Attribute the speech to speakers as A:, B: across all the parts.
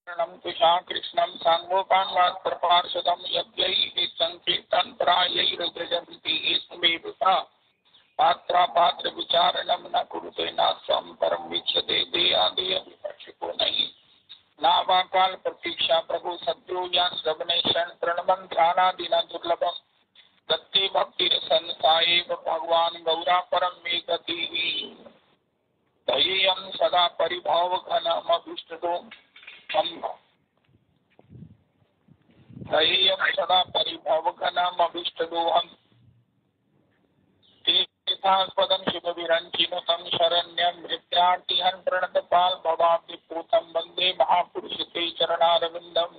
A: तुषा कृष्णं सांगोपान्वात्प्रपार्षदं यद्यैः संकीर्तनप्रायैर्व्रजन्ति स्मेवता पात्रापात्रविचारणं न कुरुते नास्तं परं वीक्षते देयादेयविपक्षिको नहि नावाकाल प्रतीक्षा प्रभु सद्यो या श्रवणे क्षण प्रणमं ध्यानादिना दुर्लभम दत्ते भक्तिरसन्सायैव भगवान् गौरा परं मे गतिः दयेयं सदा परिभावघनमभीष्टदोम् दयेयं सदा परिभावघनमभीष्टदोहम् तीर्थास्पदं शिवविरञ्चिनुतं शरण्यं मृत्यार्तिहं प्रणतपाल भवाब्धिपूतं वन्दे महापुरुषते चरणारविन्दम्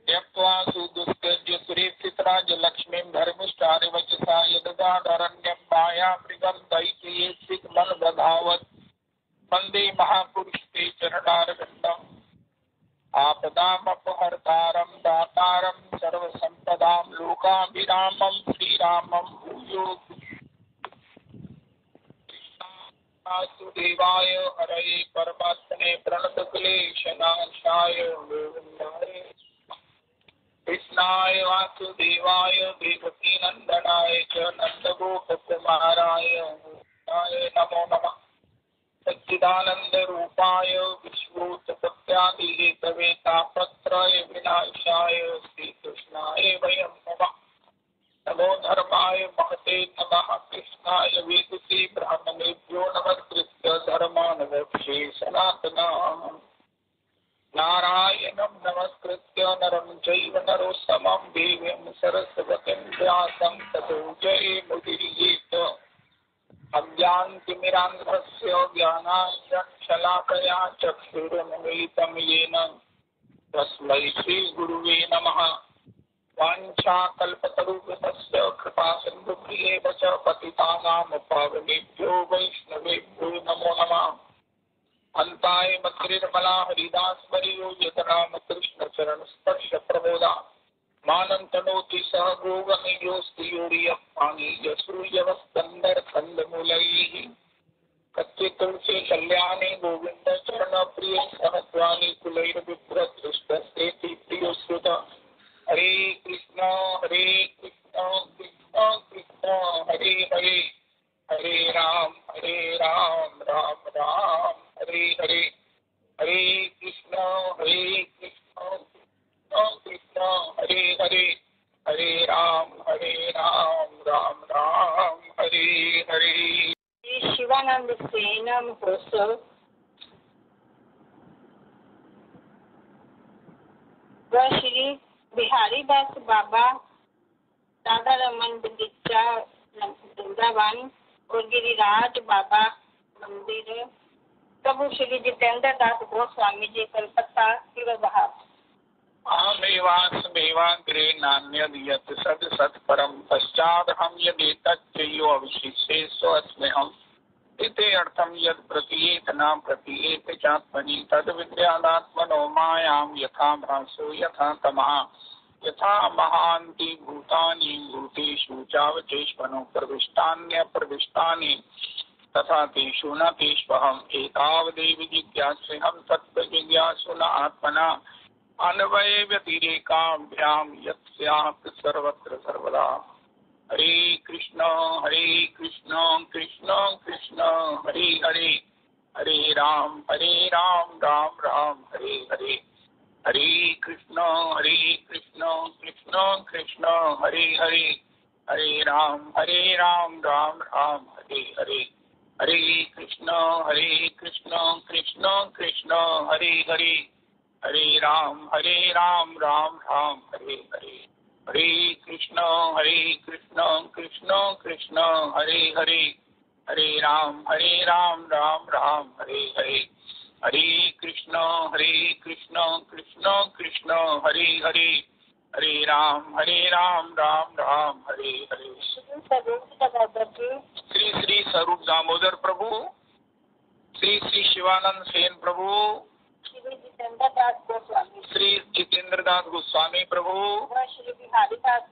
A: त्यक्त्वा सुदुस्त्यज्य सुरेक्षितराजलक्ष्मीं धर्मिष्ठारिवचसा यदगाढरण्यं मायामृगं दैत्येत्सिकमनदधावत् वन्दे महापुरुषते चरणारविन्दम् आपदामपहर्तारं दातारं सर्वसम्पदां लोकाभिरामं श्रीरामं भूयो वासुदेवाय हरये परमात्मने प्रणतक्लेशनाशाय गोविन्दाय कृष्णाय वासुदेवाय देवकीनन्दनाय च नन्दगोपकुमाराय नमो नमः सच्चिदानंद रूपाय विश्वोत्पत्त्यादिहेतवे तापत्रय विनाशाय श्रीकृष्णाय वयं नमः नमो धर्माय महते नमः कृष्णाय वेदसे ब्राह्मणेभ्यो नमस्कृत्य धर्मानवक्षे सनातनम् नारायणं नमस्कृत्य नरं चैव नरोत्तमं देवीं सरस्वतीं व्यासं ततो जयमुदीरयेत् अज्ञानतिमिरान्धस्य ज्ञानाञ्जनशलाकया चक्षुरुन्मीलितं येन तस्मै श्रीगुरुवे नमः वाञ्छाकल्पतरुभ्यश्च कृपासिन्धुभ्येव च पतितानां पावनेभ्यो वैष्णवेभ्यो नमो नमः अन्ताय मत्रिर्मला हरिदासवर्यो यतरामकृष्णचरणस्पर्श प्रबोधा मानन्तनोति सह गोगणयोऽस्ति योर्यपाणि यश्रूयवस्कन्दरकन्दमूलैः कच्चे तुलसी कल्याणी गोविन्द चरणप्रिय सहस्राणि कुलैर्बिभ्रदृष्टस्तेति प्रियश्रुत हरे कृष्ण कृष्ण कृष्ण हरे हरे हरे राम राम राम हरे हरे हरे कृष्ण कृष्ण हरे हरे हरे राम राम राम हरे हरे।
B: शिवानंद सेन महोत्सव व श्री बिहारी दास बाबा राधा रमन बगीचा वृंदावन और गिरिराज बाबा मंदिर प्रभु श्री जितेंद्र दास गोस्वामी जी कलकत्ता की वजह
A: अहमेवाग्रे नान्यद् यत् सत् सत्परं पश्चादहं यदेतच्चयो अवशिष्येष्वस्म्यहम् इति अर्थं यत् प्रतीयेत न प्रतीयेत चात्मनि तद्विद्यादात्मनो मायां यथा भासो यथा तमः यथा महान्ति भूतानि भूतेषु चावचेष्वनो प्रविष्टान्यप्रविष्टानि तथा तेषु न तेष्वहम् एतावदेव जिज्ञास्यहं तत्त्वजिज्ञासु न आत्मना अन्वय व्यतिरेकाभ्यां यत्स्यात् सर्वत्र सर्वदा। हरे कृष्ण कृष्ण कृष्ण हरे हरे हरे राम राम राम हरे हरे हरे कृष्ण कृष्ण कृष्ण हरे हरे हरे राम राम राम हरे हरे हरे कृष्ण कृष्ण कृष्ण हरे हरे हरे राम राम राम हरे हरे हरे कृष्ण कृष्ण कृष्ण हरे हरे हरे राम राम राम हरे हरे हरे कृष्ण कृष्ण कृष्ण हरे हरे हरे राम राम हरे हरे। श्री श्री स्वरूप दामोदर प्रभु, श्री श्री शिवानंद सेन प्रभु, श्री जितेंद्र दास गोस्वामी प्रभु,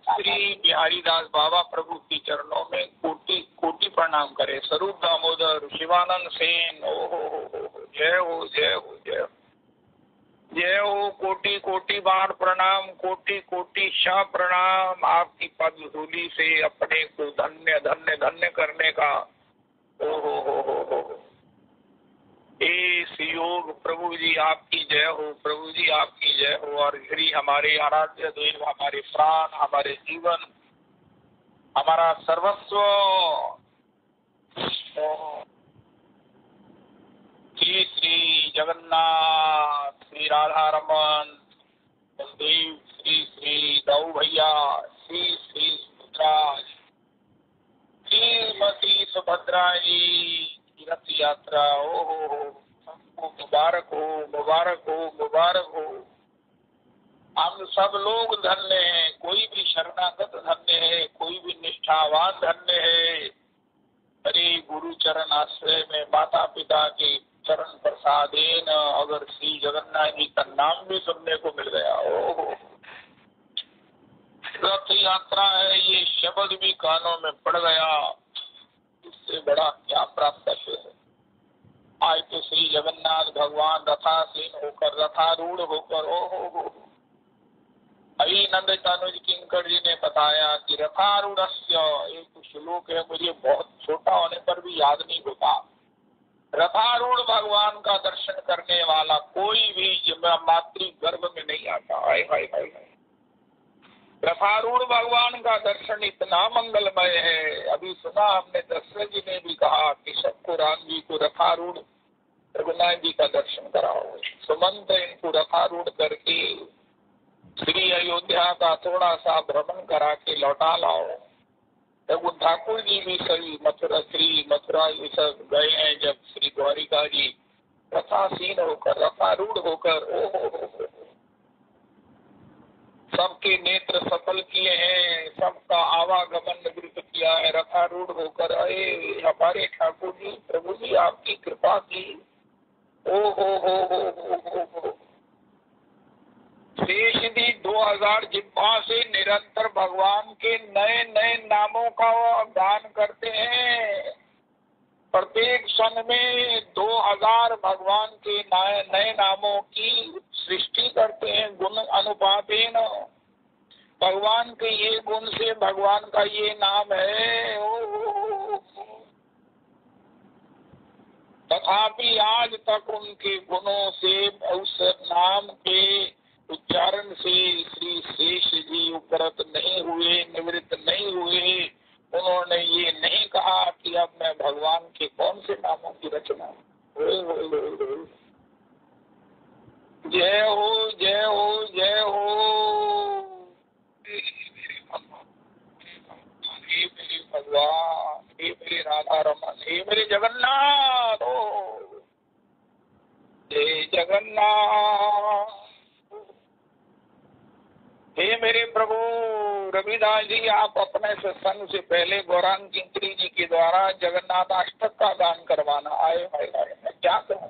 A: श्री बिहारी दास बाबा प्रभु के चरणों में कोटि कोटि प्रणाम करे। स्वरूप दामोदर शिवानंद सेन, ओ हो जय हो जय हो जय हो। जय हो, कोटि कोटि बार प्रणाम, कोटि कोटि शाह प्रणाम। आपकी पद धूलि से अपने को धन्य धन्य धन्य करने का ओ हो। इस योग प्रभु जी आपकी जय हो, प्रभु जी आपकी जय हो। और श्री हमारे आराध्य देव, हमारे प्राण, हमारे जीवन, हमारा सर्वस्व श्री श्री जगन्नाथ, श्री राधा रमन, बलदेव, श्री श्री दाऊ भैया, श्री श्री सुभद्रा, श्रीमती सुभद्रा जी रथ यात्रा ओ हो, सबको मुबारक हो, मुबारक हो, मुबारक हो। हम सब लोग धन्य हैं, कोई भी शरणागत धन्य है, कोई भी निष्ठावान धन्य है। अरे गुरु चरण आश्रय में माता पिता के चरण प्रसादेन अगर श्री जगन्नाथ जी का नाम भी सुनने को मिल गया, ओहो रथ यात्रा है, ये शब्द भी कानों में पड़ गया, इससे बड़ा क्या प्राप्त है। आज तो श्री जगन्नाथ भगवान रथासीन होकर, रथारूढ़ होकर, ओहो अभी नंद तनुज किंकर जी ने बताया कि रथारूढ़स्य, एक श्लोक है, मुझे बहुत छोटा होने पर भी याद नहीं होता। रथारूढ़ भगवान का दर्शन करने वाला कोई भी मातृ गर्भ में नहीं आता। हाय हाय हाय। रथारूढ़ भगवान का दर्शन इतना मंगलमय है। अभी सुना हमने दशरथ जी ने भी कहा कि सबको राम जी को रथारूढ़ रघुनाथ जी का दर्शन कराओ, सुमंत इनको रथारूढ़ करके श्री अयोध्या का थोड़ा सा भ्रमण करा के लौटा लाओ। रघु ठाकुर जी भी सभी मथुरा, श्री मथुरा ये सब गए हैं, जब श्री द्वारिका जी रथासीन होकर, रथारूढ़ होकर, ओहो सबके नेत्र सफल किए हैं, सबका आवागमन निवृत्त किया है रथारूढ़ होकर। अरे हमारे ठाकुर जी, प्रभु जी आपकी कृपा की, ओ हो। शेष दी 2000 जिह्वा से निरंतर भगवान के नए नए नामों का गान करते हैं। प्रत्येक क्षण में 2000 भगवान के नए नामों की सृष्टि करते हैं। गुण अनुपातेन, भगवान के ये गुण से भगवान का ये नाम है। तथापि आज तक उनके गुणों से, उस नाम के उच्चारण से श्री शेष जी उपरत नहीं हुए, निवृत्त नहीं हुए। उन्होंने ये नहीं कहा कि अब मैं भगवान के कौन से नामों की रचना। जय हो, जय हो, जय हो। हे मेरे भगवान, हे मेरे राधा रमन, हे मेरे जगन्नाथ, ओ जय जगन्नाथ। हे मेरे प्रभु रविदास जी, आप अपने सत्संग से पहले गौरांग किंकरी जी के द्वारा जगन्नाथ अष्टक का गान करवाना। आए भाई मैं क्या करूं,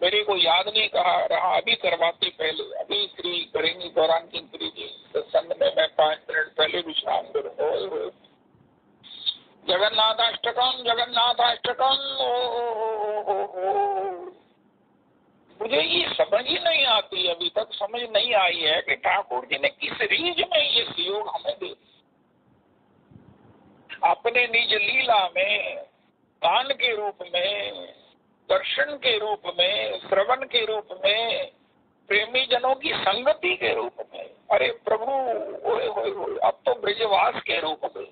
A: मेरे को याद नहीं कहा रहा, अभी करवाते पहले। अभी श्री करेंगी गौरांग किंकरी जी सत्संग में, मैं 5 मिनट पहले विश्राम करूँ। जगन्नाथाष्टकम, जगन्नाथाष्टकम। मुझे ये समझ ही नहीं आती, अभी तक समझ नहीं आई है कि ठाकुर जी ने किस रीज में ये सहयोग हमें दे। अपने निज लीला में, गान के रूप में, दर्शन के रूप में, श्रवण के रूप में, प्रेमी जनों की संगति के रूप में। अरे प्रभु ओए होए होए, अब तो ब्रजवास के रूप में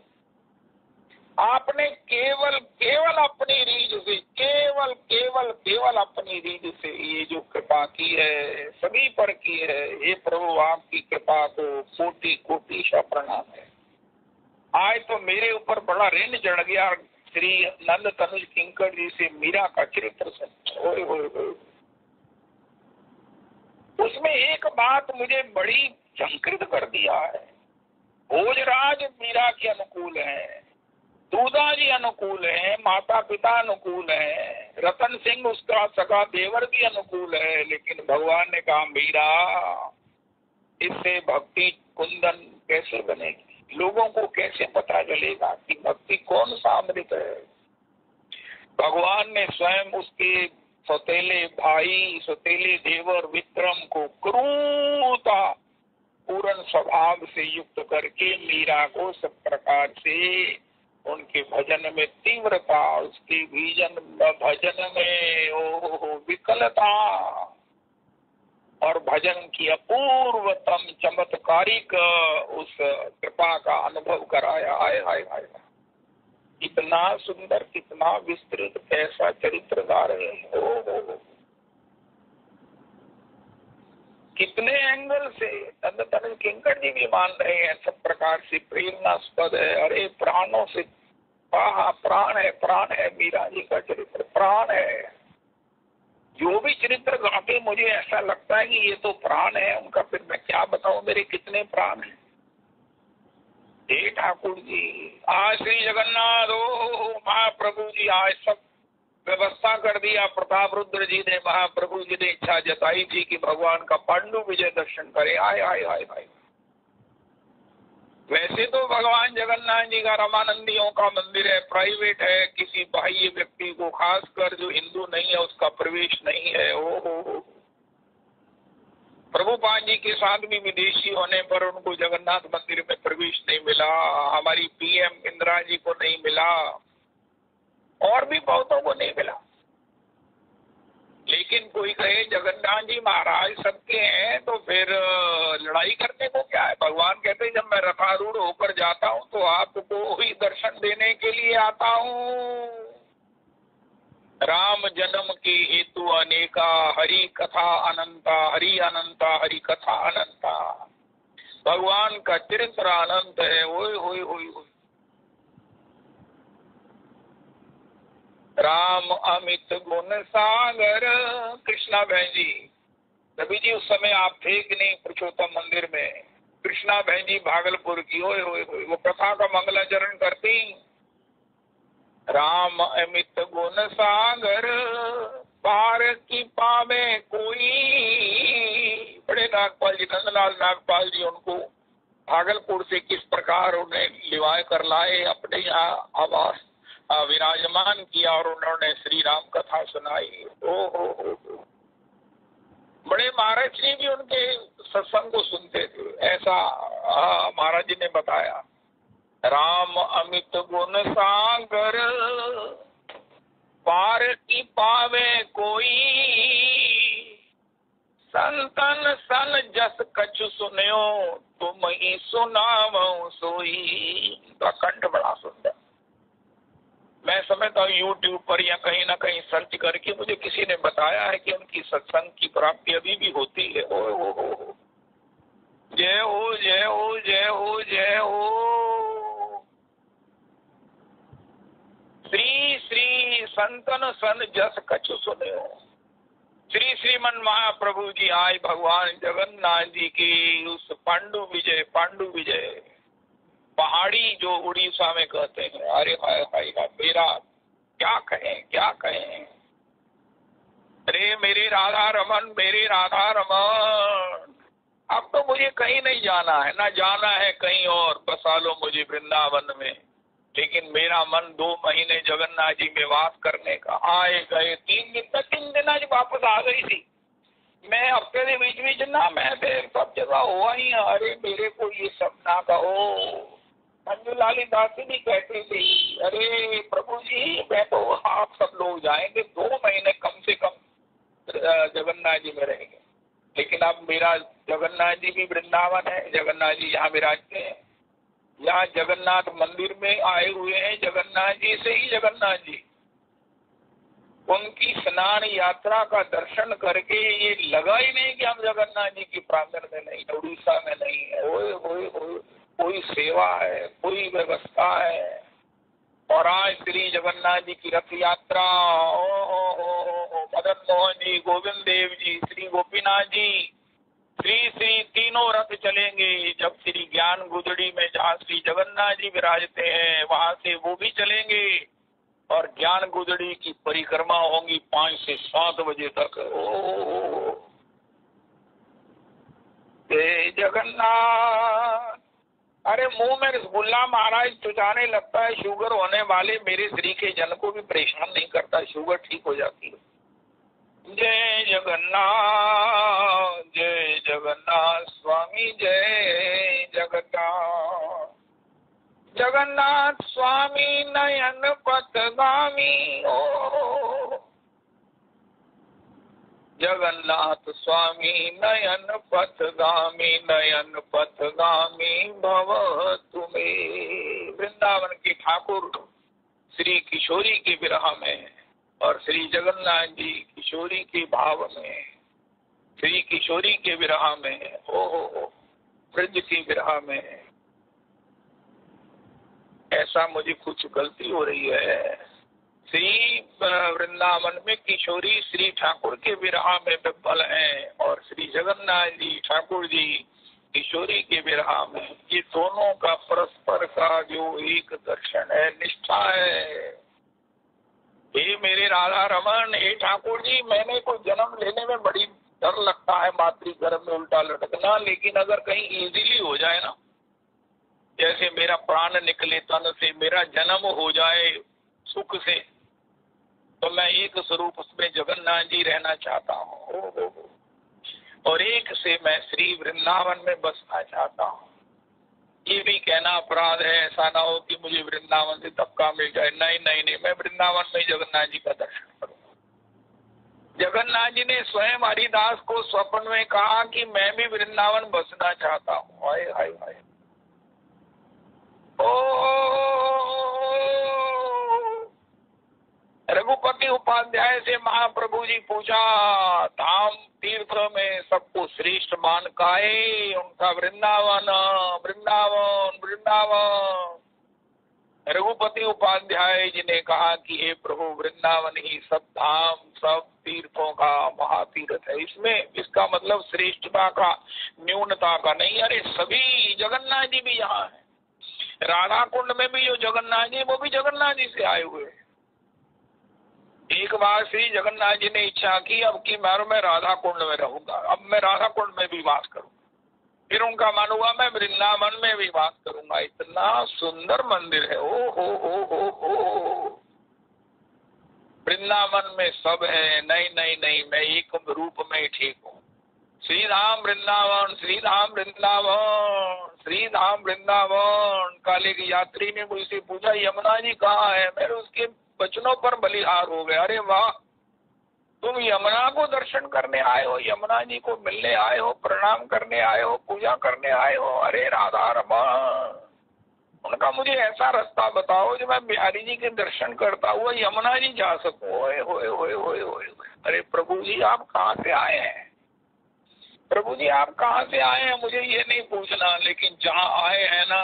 A: आपने केवल केवल अपनी रीझ से, केवल केवल केवल अपनी रीझ से ये जो कृपा की है, सभी पर की है। ये प्रभु आपकी कृपा को कोटि कोटि सा प्रणाम है। आज तो मेरे ऊपर बड़ा ऋण चढ़ गया श्री नंद तनुज किंकर जी से मीरा का चरित्र से। उसमें एक बात मुझे बड़ी चमकृत कर दिया है। भोजराज मीरा के अनुकूल है, दूधा जी अनुकूल है, माता पिता अनुकूल है, रतन सिंह उसका सगा देवर भी अनुकूल है, लेकिन भगवान ने कहा मीरा इससे भक्ति कुंदन कैसे बनेगी, लोगों को कैसे पता चलेगा कि भक्ति कौन सा अमृत है। भगवान ने स्वयं उसके सौतेले भाई, सौतेले देवर विक्रम को क्रूरता पूर्ण स्वभाव से युक्त करके मीरा को सब प्रकार से उनके भजन में तीव्रता, उसके भजन में विकलता और भजन की अपूर्वतम चमत्कारिक उस कृपा का अनुभव कराया। आय हाय हाय, कितना सुंदर, कितना विस्तृत, कैसा चरित्र गा रहे हैं। कितने एंगल से तन किंकर जी भी मान रहे हैं, सब प्रकार से प्रेरणास्पद है। अरे प्राणों से प्राण है मीरा जी का चरित्र, प्राण है। जो भी चरित्र गाते मुझे ऐसा लगता है कि ये तो प्राण है उनका। फिर मैं क्या बताऊं मेरे कितने प्राण हैं। हे ठाकुर जी, आज श्री जगन्नाथ महाप्रभु जी आज सब व्यवस्था कर दिया। प्रताप रुद्र जी ने, महाप्रभु जी ने इच्छा जताई थी कि भगवान का पांडु विजय दर्शन करे। आए आए आए आए। वैसे तो भगवान जगन्नाथ जी का रामानंदियों का मंदिर है, प्राइवेट है, किसी बाह्य व्यक्ति को, खासकर जो हिंदू नहीं है उसका प्रवेश नहीं है। ओ प्रभुपाद जी के साथ भी विदेशी होने पर उनको जगन्नाथ मंदिर में प्रवेश नहीं मिला। हमारी पीएम इंदिरा जी को नहीं मिला, और भी बहुतों को नहीं मिला। लेकिन कोई कहे जगन्नाथ जी महाराज सबके हैं, तो फिर लड़ाई करने को क्या है। भगवान कहते जब मैं रथारूढ़ होकर जाता हूँ तो आपको ही दर्शन देने के लिए आता हूँ। राम जन्म के हेतु अनेका, हरि कथा अनंता, हरि अनंता, हरि कथा अनंता। भगवान का चरित्र अनंत है। ओए ओए ओए ओए। राम अमित गुण सागर। कृष्णा बहन जी, रवि जी उस समय आप थे कि नहीं पुरुषोत्तम मंदिर में? कृष्णा बहन जी भागलपुर की, ओए ओए ओए, वो कथा का मंगलाचरण करती। राम अमित गुण सागर, पार की पावे कोई। बड़े नागपाल जी, नंदलाल नागपाल जी, उनको भागलपुर से किस प्रकार उन्हें लिवाए कर लाए, अपने यहाँ आवास विराजमान किया और उन्होंने श्री राम कथा सुनाई। ओ बड़े महाराज जी भी उनके सत्संग को सुनते थे, ऐसा महाराज जी ने बताया। राम अमित गुण सागर, पार की पावे कोई। संतन सन जस कछु सुन्यो, तुम ही सुनावो सोई। तो कंठ बड़ा सुंदर। मैं समझता हूँ यूट्यूब पर या कहीं ना कहीं सर्च करके मुझे किसी ने बताया है कि उनकी सत्संग की प्राप्ति अभी भी होती है। ओ जय हो जय हो जय हो जय हो। श्री श्री संतन सन जस कछु सुन्यो। श्री श्रीमन महाप्रभु जी आए भगवान जगन्नाथ जी की उस पांडु विजय पहाड़ी जो उड़ीसा में कहते हैं। अरे हाय हाय हाय, मेरा क्या कहें। अरे मेरे राधा रमन, मेरे राधा रमन। अब तो मुझे कहीं नहीं जाना है, ना जाना है कहीं और, बसा लो मुझे वृंदावन में। लेकिन मेरा मन 2 महीने जगन्नाथ जी में वास करने का। आए गए 3 दिन आज वापस आ गई थी मैं। हफ्ते के बीच ना मैं सब जगह हुआ ही। अरे मेरे को ये सब ना कहो। मंजूलाली दासी भी कहती थी, अरे प्रभु जी मैं तो आप सब लोग जाएंगे, 2 महीने कम से कम जगन्नाथ जी में रहेंगे। लेकिन अब मेरा जगन्नाथ जी भी वृंदावन है, जगन्नाथ जी यहाँ विराजते हैं। यहाँ जगन्नाथ मंदिर में आए हुए हैं जगन्नाथ जी से ही जगन्नाथ जी। उनकी स्नान यात्रा का दर्शन करके ये लगा ही नहीं कि हम जगन्नाथ जी की प्रांगण में नहीं, उड़ीसा में नहीं है। ओए ओए ओए, कोई सेवा है, कोई व्यवस्था है। और आज श्री जगन्नाथ जी की रथ यात्रा, मदन मोहन जी, गोविंद देव जी, श्री गोपीनाथ जी, श्री तीनों रथ चलेंगे। जब श्री ज्ञान गुदड़ी में जहाँ श्री जगन्नाथ जी विराजते हैं वहां से वो भी चलेंगे। और ज्ञान गुदड़ी की परिक्रमा होंगी 5 से 7 बजे तक। ओ जय जगन्नाथ। अरे मुंह में रसगुल्ला महाराज चुचाने लगता है। शुगर होने वाले मेरे श्री के जन को भी परेशान नहीं करता, शुगर ठीक हो जाती है। जय जगन्नाथ, जय जगन्नाथ स्वामी, जय जगन्नाथ। जगन्नाथ स्वामी नयन पथगामी, ओ जगन्नाथ स्वामी नयन पथगामी, नयन पथगामी भव तुम्हें। वृंदावन के ठाकुर श्री किशोरी के विरह में और श्री जगन्नाथ जी किशोरी के भाव में, श्री किशोरी के विरह में, हो ब्रज के विरह में, ऐसा मुझे कुछ गलती हो रही है। श्री वृंदावन में किशोरी श्री ठाकुर के विरह में विफल हैं और श्री जगन्नाथ जी ठाकुर जी किशोरी के विरह में। ये दोनों का परस्पर का जो एक दर्शन है, निष्ठा है। हे मेरे राधा रमन, हे ठाकुर जी, मैंने को जन्म लेने में बड़ी डर लगता है, मातृगर्भ में उल्टा लटकना, लेकिन अगर कहीं इजीली हो जाए ना, जैसे मेरा प्राण निकले तन से, मेरा जन्म हो जाए सुख से, तो मैं एक स्वरूप उसमें जगन्नाथ जी रहना चाहता हूँ और एक से मैं श्री वृंदावन में बसना चाहता हूँ। ये भी कहना अपराध है, ऐसा ना हो कि मुझे वृंदावन से धक्का मिल जाए। नहीं नहीं नहीं, मैं वृंदावन में जगन्नाथ जी का दर्शन करूँगा। जगन्नाथ जी ने स्वयं हरिदास को स्वप्न में कहा कि मैं भी वृंदावन बसना चाहता हूँ। हाय हाय हाय, रघुपति उपाध्याय से महाप्रभु जी पूछा, धाम तीर्थ में सबको श्रेष्ठ मान काहे? उनका वृंदावन वृंदावन वृंदावन। रघुपति उपाध्याय जी ने कहा कि हे प्रभु, वृंदावन ही सब धाम सब तीर्थों का महातीर्थ है। इसमें इसका मतलब श्रेष्ठता का, न्यूनता का नहीं। अरे सभी, जगन्नाथ जी भी यहाँ है। राधा कुंड में भी जो जगन्नाथ जी, वो भी जगन्नाथ जी से आए हुए। एक बार श्री जगन्नाथ जी ने इच्छा की, अब की बार मैं राधा कुंड में रहूंगा, अब मैं राधा कुंड में भी वास करूंगा। फिर उनका मन हुआ मैं वृंदावन में भी वास करूंगा। इतना सुंदर मंदिर है, ओ वृंदावन में सब है। नहीं नहीं नहीं, मैं एक रूप में ठीक हूँ। श्री धाम वृंदावन, श्री धाम वृंदावन, श्री धाम वृंदावन। काले की यात्री ने मुझसे पूछा, यमुना जी कहाँ है? मैंने उसके वचनों पर बलिहार हो गया। अरे वाह, तुम यमुना को दर्शन करने आए हो, यमुना जी को मिलने आए हो, प्रणाम करने आए हो, पूजा करने आए हो। अरे राधा रमन, उनका मुझे ऐसा रास्ता बताओ जो मैं बिहारी जी के दर्शन करता हुआ यमुना जी जा सकूं। ओए होए होए होए होए। अरे प्रभु जी, आप कहाँ से आए हैं? प्रभु जी, आप कहाँ से आए हैं मुझे ये नहीं पूछना, लेकिन जहाँ आए हैं ना,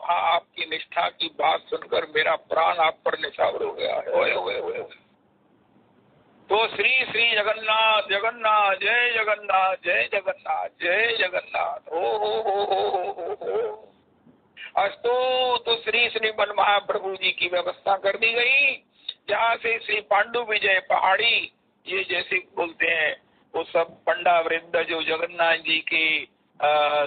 A: वहाँ आपकी निष्ठा की बात सुनकर मेरा प्राण आप पर निछावर हो गया है। ओए ओए ओए। तो श्री श्री जगन्नाथ, जगन्नाथ जय जगन्नाथ, जय जगन्नाथ जय जगन्नाथ। हो अस्तु। तो श्री श्री वन महाप्रभु जी की व्यवस्था कर दी गई, जहाँ से श्री पांडु विजय पहाड़ी, ये जैसे बोलते हैं, वो सब पंडा वृंद जो जगन्नाथ जी के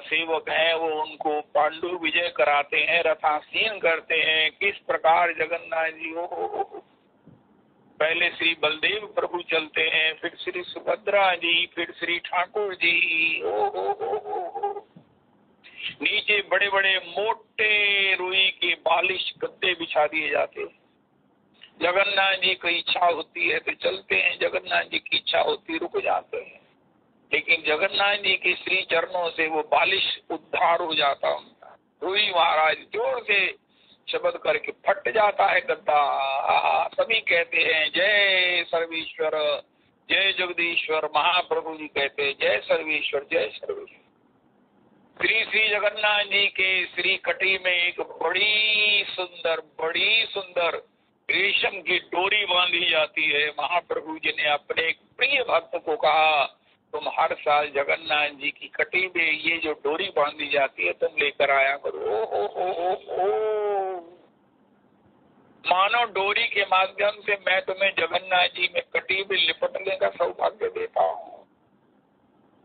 A: सेवक हैं, वो उनको पांडु विजय कराते हैं, रथासीन करते हैं। किस प्रकार जगन्नाथ जी हो, पहले श्री बलदेव प्रभु चलते हैं, फिर श्री सुभद्रा जी, फिर श्री ठाकुर जी। ओ नीचे बड़े बड़े मोटे रुई के बालिश गद्दे बिछा दिए जाते हैं। जगन्नाथ जी की इच्छा होती है तो चलते हैं, जगन्नाथ जी की इच्छा होती रुक जाते हैं। लेकिन जगन्नाथ जी के श्री चरणों से वो बालिश उद्धार हो जाता उनका। रुई महाराज जोर से शब्द करके फट जाता है गद्दा। सभी कहते हैं जय सर्वेश्वर, जय जगदीश्वर। महाप्रभु जी कहते हैं जय सर्वेश्वर, जय सर्वेश्वर। श्री श्री जगन्नाथ जी के श्री कटी में एक बड़ी सुंदर रेशम की डोरी बांधी जाती है। महाप्रभु जी ने अपने एक प्रिय भक्त को कहा, तुम हर साल जगन्नाथ जी की कटी में ये जो डोरी बांधी जाती है तुम लेकर आया करो। ओ मानो डोरी के माध्यम से मैं तुम्हें जगन्नाथ जी में कटी में लिपटने का सौभाग्य देता हूँ।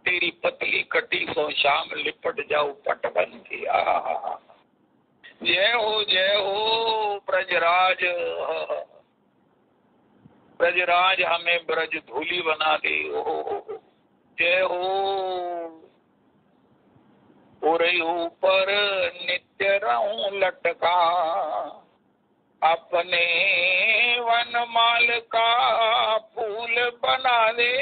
A: तेरी पतली कटी सो शाम लिपट जाओ पट बन के। जय हो ब्रजराज। ब्रजराज हमें ब्रज धूली बना दे। ओ जय हो। पूरे ऊपर नित्य रहूं लटका, अपने वनमाल का फूल बना दे।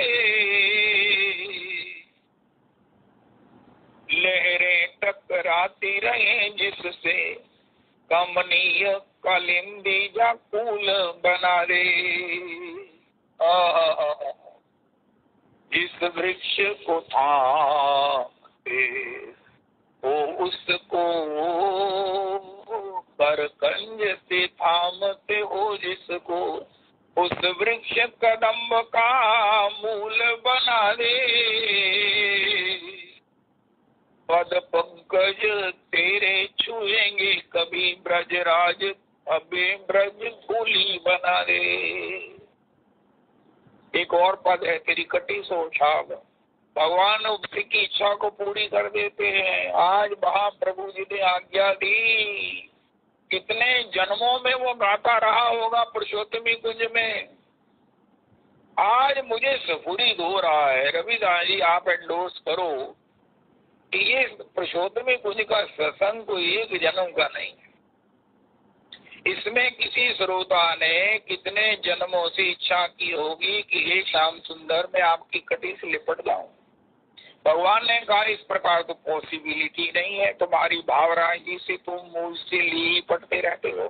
A: लहरें टकराती रहे जिससे, कमनीय कलिंदी जा फूल बना दे। जिस वृक्ष को थामते हो उसको, करकंज से थामते हो जिसको, उस वृक्ष कदम्ब का मूल बना दे। पद पंकज तेरे छुएंगे कभी ब्रजराज, अबे ब्रज धूली बना दे। एक और पद है, तेरी कटी सो छाव। भगवान उसी की इच्छा को पूरी कर देते हैं। आज महाप्रभु जी ने आज्ञा दी, कितने जन्मों में वो गाता रहा होगा पुरुषोत्तमी कुंज में। आज मुझे स्फुरित हो रहा है, रविदास जी आप एंडोर्स करो कि ये पुरुषोत्तमी कुंज का सत्संग कोई एक जन्म का नहीं है। इसमें किसी श्रोता ने कितने जन्मों से इच्छा की होगी कि हे श्याम सुंदर मैं आपकी कटी से लिपट जाऊं। भगवान ने कहा इस प्रकार तो पॉसिबिलिटी नहीं है, तुम्हारी भावराजी से तुम मुझसे लिपटते रहते हो।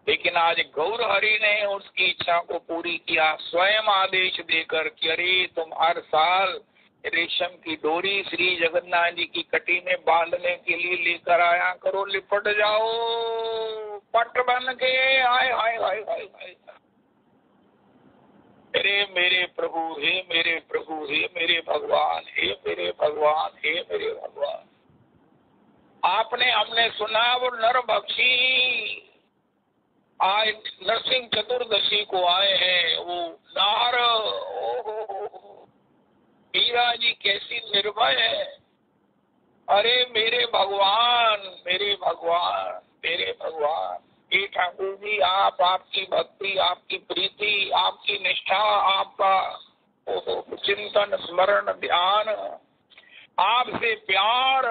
A: लेकिन आज गौर हरि ने उसकी इच्छा को पूरी किया, स्वयं आदेश देकर कि अरे तुम हर साल रेशम की डोरी श्री जगन्नाथ जी की कटी में बांधने के लिए लेकर आया करो, लिपट जाओ पट बन के। हाय हाय हाय हाय हाय। मेरे प्रभु, हे मेरे प्रभु, हे मेरे भगवान, हे मेरे भगवान, हे मेरे भगवान। आपने हमने सुना वो नरभक्षी आए नरसिंह चतुर्दशी को आए हैं, वो नार मीरा जी कैसी निर्भय है। अरे मेरे भगवान, मेरे भगवान, मेरे भगवान। हे ठाकुर जी आप, आपकी भक्ति, आपकी प्रीति, आपकी निष्ठा, आपका चिंतन स्मरण ध्यान, आपसे प्यार,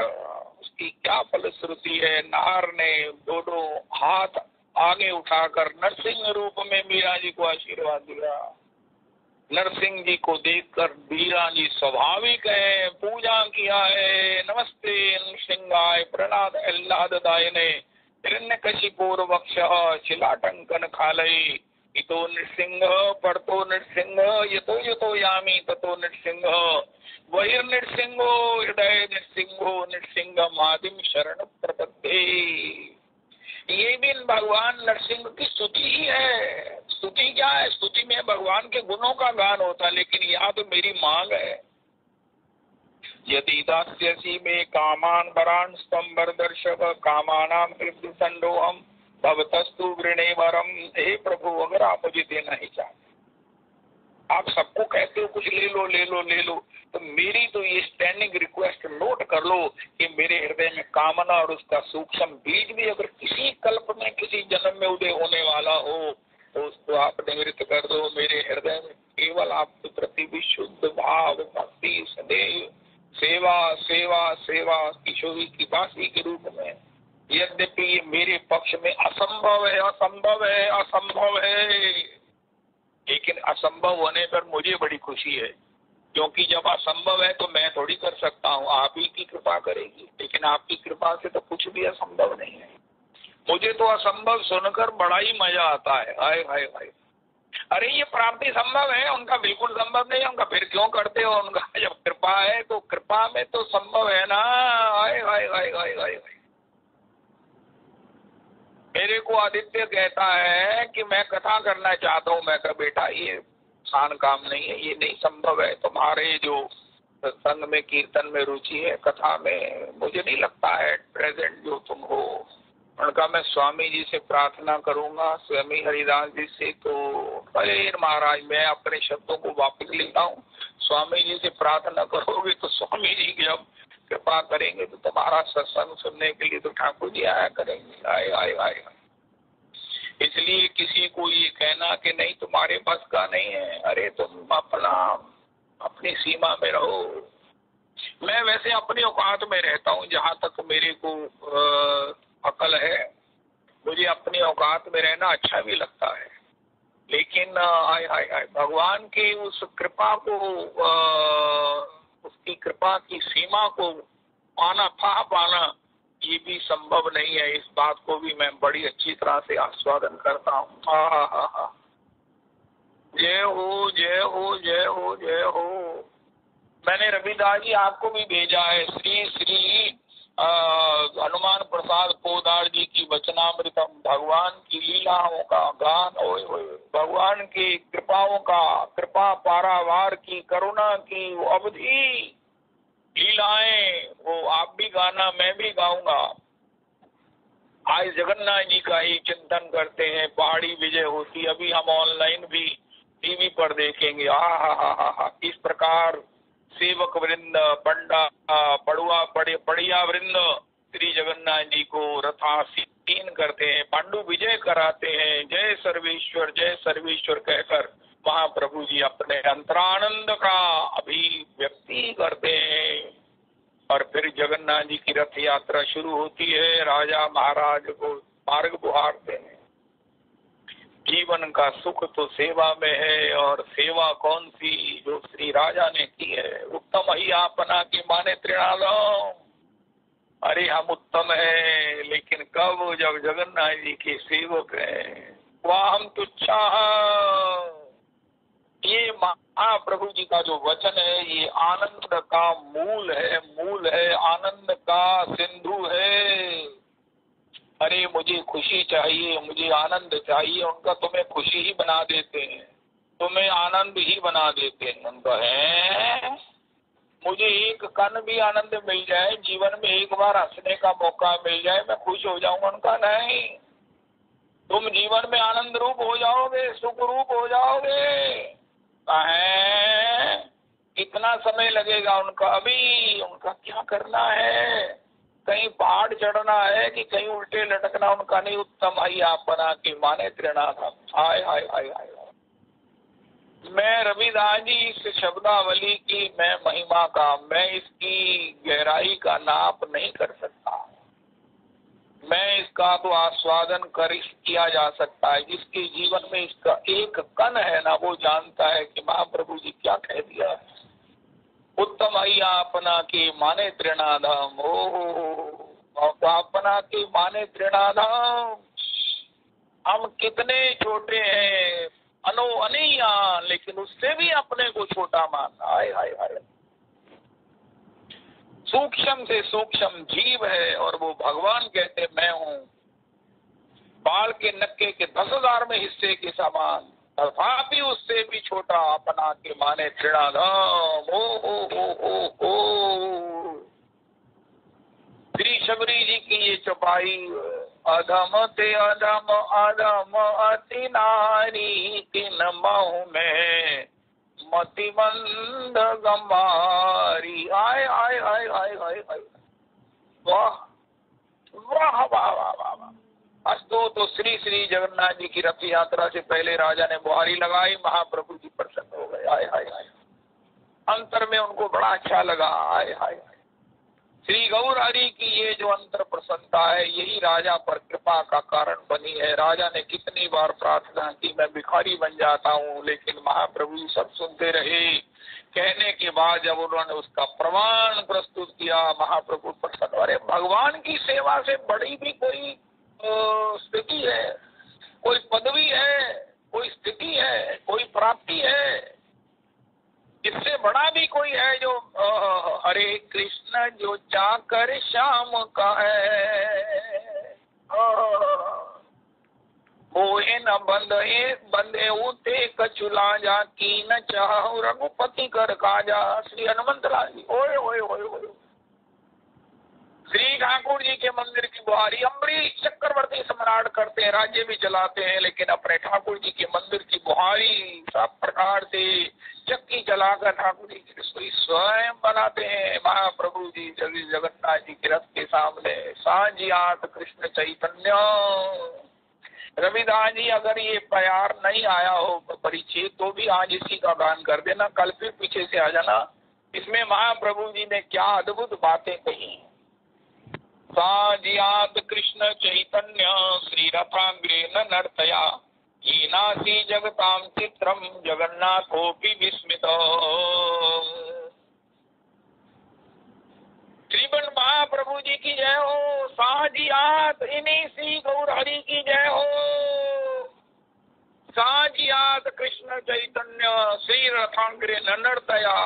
A: उसकी क्या फलश्रुति है। नार ने दोनों हाथ आगे उठाकर नरसिंह रूप में मीरा जी को आशीर्वाद दिया। नरसिंह जी को देखकर मीरा जी स्वाभाविक है, पूजा किया है। नमस्ते नृसिंहाय प्रणाद आह्लाददायिने हिरण्यकशिपूर्वक्ष शिलाटंकन खालय। इतो नृसिंह परतो नृसिंह यतो यतो यामी ततो नृसिंह वैर्नृसिंहो हृदय नृसिंहो नृसिंह मादिम शरण प्रपद्ये। ये भी भगवान नरसिंह की स्तुति ही है। स्तुति क्या है? स्तुति में भगवान के गुणों का गान होता है, लेकिन यहाँ तो मेरी मांग है। यदि दास्यसि में कामान वरान स्तंभर दर्शक कामानां कृति संडोहम भवतस्तु वृणे वरम। हे प्रभु अगर आप मुझे देना ही चाहते, आप सबको कहते हो कुछ ले लो ले लो ले लो, तो मेरी तो ये स्टैंडिंग रिक्वेस्ट नोट कर लो कि मेरे हृदय में कामना और उसका सूक्ष्म बीज भी अगर किसी कल्प में किसी जन्म में उदय होने वाला हो तो उसको आप निवृत्त कर दो मेरे हृदय में। केवल आपके प्रति विशुद्ध भाव भक्ति सदैव सेवा सेवा सेवा किशोरी की बासी के रूप में। यद्यपि ये मेरे पक्ष में असंभव है, असंभव है, असंभव है, लेकिन असंभव होने पर मुझे बड़ी खुशी है, क्योंकि जब असंभव है तो मैं थोड़ी कर सकता हूँ, आप ही की कृपा करेगी। लेकिन आपकी कृपा से तो कुछ भी असंभव नहीं है। मुझे तो असंभव सुनकर बड़ा ही मजा आता है। हाय हाय हाय, अरे ये प्राप्ति संभव है, उनका बिल्कुल संभव नहीं है, उनका फिर क्यों करते हो? उनका जब कृपा है तो कृपा में तो संभव है ना। हाय हाय हाय हाय हाय। मेरे को आदित्य कहता है कि मैं कथा करना चाहता हूँ। मैं कहा बेटा ये आसान काम नहीं है, ये नहीं संभव है। तुम्हारे जो सत्संग में कीर्तन में रुचि है, कथा में मुझे नहीं लगता है प्रेजेंट जो तुम हो। उनका मैं स्वामी जी से प्रार्थना करूंगा, स्वामी हरिदास जी से। तो अरे महाराज मैं अपने शब्दों को वापस लेता हूँ। स्वामी जी से प्रार्थना करोगे तो स्वामी जी की जब कृपा करेंगे तो तुम्हारा सत्संग सुनने के लिए तो ठाकुर जी आया करेंगे। आए आए आए। इसलिए किसी को ये कहना कि नहीं तुम्हारे बस का नहीं है, अरे तुम अपनी सीमा में रहो। मैं वैसे अपनी औकात में रहता हूँ जहाँ तक मेरे को अकल है, मुझे अपनी औकात में रहना अच्छा भी लगता है। लेकिन हाय हाय हाय भगवान की उस कृपा को, उसकी कृपा की सीमा को पाना ये भी संभव नहीं है। इस बात को भी मैं बड़ी अच्छी तरह से आस्वादन करता हूँ। हा। जय हो जय हो जय हो जय हो। मैंने रविदास जी आपको भी भेजा है श्री श्री हनुमान प्रसाद पोदार जी की वचनामृतम, भगवान की लीलाओं का गान। ओए ओए भगवान की कृपाओं का, कृपा पारावार की, करुणा की वो अवधि लीलाएं, वो आप भी गाना मैं भी गाऊंगा। आज जगन्नाथ जी का ही चिंतन करते हैं, पहाड़ी विजय होती, अभी हम ऑनलाइन भी टीवी पर देखेंगे। हा। इस प्रकार सेवक वृंद, पंडा पड़ुआ पड़िया वृंद श्री जगन्नाथ जी को रथासीन करते हैं, पांडु विजय कराते हैं। जय सर्वेश्वर कहकर महाप्रभु जी अपने अंतरानंद का अभिव्यक्ति करते हैं। और फिर जगन्नाथ जी की रथ यात्रा शुरू होती है। राजा महाराज को मार्ग बुहारते हैं। जीवन का सुख तो सेवा में है, और सेवा कौन सी जो श्री राजा ने की है। उत्तम ही आपना की माने त्रिणालम। अरे हम उत्तम है, लेकिन कब, जब जगन्नाथ जी के सेवक हैं। वह हम तुच्छा। ये महाप्रभु जी का जो वचन है ये आनंद का मूल है, आनंद का सिंधु है। अरे मुझे खुशी चाहिए, मुझे आनंद चाहिए, उनका तुम्हें खुशी ही बना देते हैं, तुम्हें आनंद ही बना देते हैं। उनका है मुझे एक कण भी आनंद मिल जाए, जीवन में एक बार हंसने का मौका मिल जाए, मैं खुश हो जाऊंगा। उनका नहीं, तुम जीवन में आनंद रूप हो जाओगे, सुख रूप हो जाओगे। है कितना समय लगेगा उनका, अभी उनका क्या करना है, कहीं पहाड़ चढ़ना है कि कहीं उल्टे लटकना, उनका नहीं। उत्तम आई आपना की माने त्रिनाथ। हाय हाय हाय हाय। मैं रविदास जी इस शब्दावली की मैं महिमा का, मैं इसकी गहराई का नाप नहीं कर सकता। मैं इसका तो आस्वादन कर किया जा सकता है। जिसके जीवन में इसका एक कण है ना, वो जानता है कि महाप्रभु जी क्या कह दिया है। उत्तम ही अपना के माने त्रिनाधाम। ओ अपना के माने त्रिनाधाम। हम कितने छोटे हैं, अनैया, लेकिन उससे भी अपने को छोटा मानना। हाय हाय हाय। सूक्ष्म से सूक्ष्म जीव है और वो भगवान कहते मैं हूँ। बाल के नक्के के 10,000 में हिस्से के समान, तथापि उससे भी छोटा अपना के माने त्रिनाधाम। ओ श्री शबरी जी की ये चौपाई। अधम ते अधम अधम अति नारी किन महु में मति मंद गंवारी। आय आय आय आय आय आय। वाह वाह वाह वाह वाह। अस्तु तो श्री श्री जगन्नाथ जी की रथ यात्रा से पहले राजा ने बुहारी लगाई, महाप्रभु जी प्रसन्न हो गए। आय हाय हाय। अंतर में उनको बड़ा अच्छा लगा। आय हाय। श्री गौर हरि की ये जो अंतर प्रसन्नता है, यही राजा पर कृपा का कारण बनी है। राजा ने कितनी बार प्रार्थना की मैं भिखारी बन जाता हूँ, लेकिन महाप्रभु जी सब सुनते रहे। कहने के बाद जब उन्होंने उसका प्रमाण प्रस्तुत किया, महाप्रभु प्रसन्न। अरे भगवान की सेवा से बड़ी भी कोई स्थिति है, कोई पदवी है, कोई स्थिति है, कोई प्राप्ति है, इससे बड़ा भी कोई है जो हरे कृष्ण जो चाकर श्याम का है। मोहे न बंदे उते कछुला जा की न चाहु रघुपति कर काजा। श्री हनुमंत लाल जी। ओए ओए ओए ओए। श्री ठाकुर जी के मंदिर की बुहारी अम्बरीश चक्रवर्ती सम्राट करते हैं, राज्य भी चलाते हैं, लेकिन अपने ठाकुर जी के मंदिर की बुहारी सब प्रकार से चक्की चलाकर ठाकुर जी की रसोई स्वयं बनाते हैं। महाप्रभु जी जगन्नाथ जी के रथ के सामने साजियात कृष्ण चैतन्य रविदास जी अगर ये प्यार नहीं आया हो परिचय तो भी आज इसी का गान कर देना, कल फिर पीछे से आ जाना। इसमें महाप्रभु जी ने क्या अद्भुत बातें कही। साजियात कृष्ण चैतन्य श्री रथाग्रे नर्तया हीनासी जगताम चित्रम जगन्नाथोपि विस्मित। श्रीबन महाप्रभु जी की जय हो, साजियात इन्हीं सी गौर हरि की जय हो। साजियात कृष्ण चैतन्य श्री रथाग्रे नर्तया